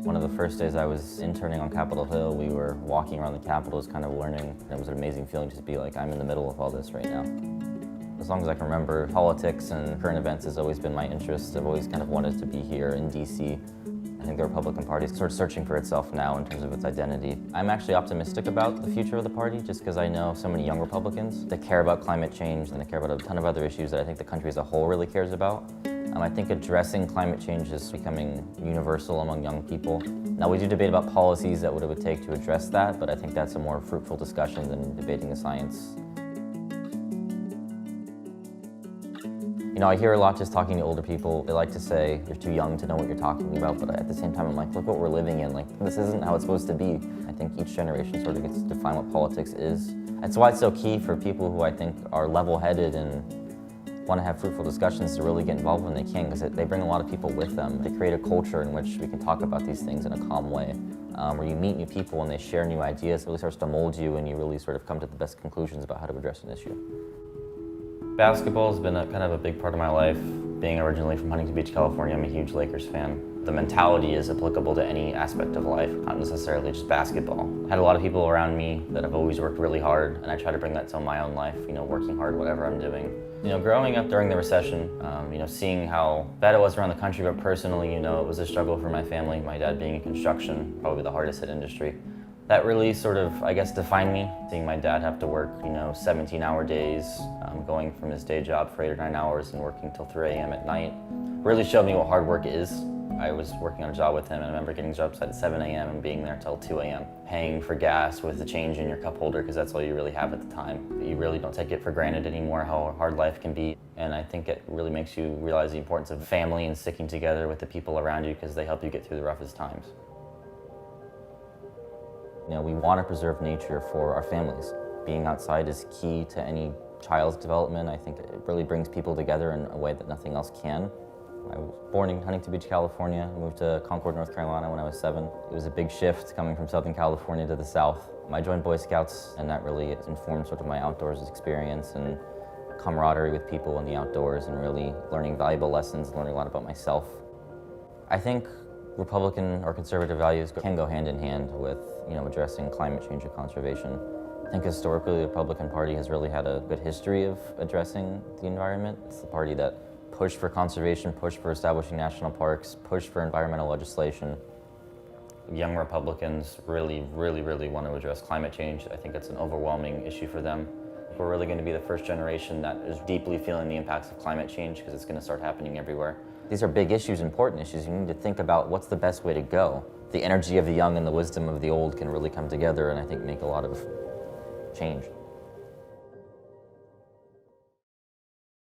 One of the first days I was interning on Capitol Hill, we were walking around the Capitol, just kind of learning. It was an amazing feeling just to be like, I'm in the middle of all this right now. As long as I can remember, politics and current events has always been my interest. I've always kind of wanted to be here in DC. I think the Republican Party is sort of searching for itself now in terms of its identity. I'm actually optimistic about the future of the party just because I know so many young Republicans that care about climate change and they care about a ton of other issues that I think the country as a whole really cares about. I think addressing climate change is becoming universal among young people. Now we do debate about policies that what it would take to address that, but I think that's a more fruitful discussion than debating the science. You know, I hear a lot just talking to older people. They like to say, you're too young to know what you're talking about, but at the same time, I'm like, look what we're living in. Like, this isn't how it's supposed to be. I think each generation sort of gets to define what politics is. That's why it's so key for people who I think are level-headed and want to have fruitful discussions to really get involved when they can, because they bring a lot of people with them. They create a culture in which we can talk about these things in a calm way, where you meet new people and they share new ideas. It really starts to mold you and you really sort of come to the best conclusions about how to address an issue. Basketball has been kind of a big part of my life. Being originally from Huntington Beach, California, I'm a huge Lakers fan. The mentality is applicable to any aspect of life, not necessarily just basketball. I had a lot of people around me that have always worked really hard, and I try to bring that to my own life, you know, working hard, whatever I'm doing. You know, growing up during the recession, you know, seeing how bad it was around the country, but personally, you know, it was a struggle for my family. My dad being in construction, probably the hardest hit industry. That really sort of, I guess, defined me. Seeing my dad have to work, you know, 17-hour days, going from his day job for 8 or 9 hours and working till 3 a.m. at night, really showed me what hard work is. I was working on a job with him, and I remember getting jobs at 7 a.m. and being there till 2 a.m. Paying for gas with the change in your cup holder, because that's all you really have at the time. You really don't take it for granted anymore, how hard life can be. And I think it really makes you realize the importance of family and sticking together with the people around you, because they help you get through the roughest times. You know, we want to preserve nature for our families. Being outside is key to any child's development. I think it really brings people together in a way that nothing else can. I was born in Huntington Beach, California, moved to Concord, North Carolina when I was 7. It was a big shift coming from Southern California to the South. I joined Boy Scouts, and that really informed sort of my outdoors experience and camaraderie with people in the outdoors and really learning valuable lessons, learning a lot about myself. I think Republican or conservative values can go hand in hand with, you know, addressing climate change and conservation. I think historically the Republican Party has really had a good history of addressing the environment. It's the party that pushed for conservation, pushed for establishing national parks, pushed for environmental legislation. Young Republicans really want to address climate change. I think it's an overwhelming issue for them. We're really going to be the first generation that is deeply feeling the impacts of climate change, because it's going to start happening everywhere. These are big issues, important issues. You need to think about what's the best way to go. The energy of the young and the wisdom of the old can really come together and I think make a lot of change.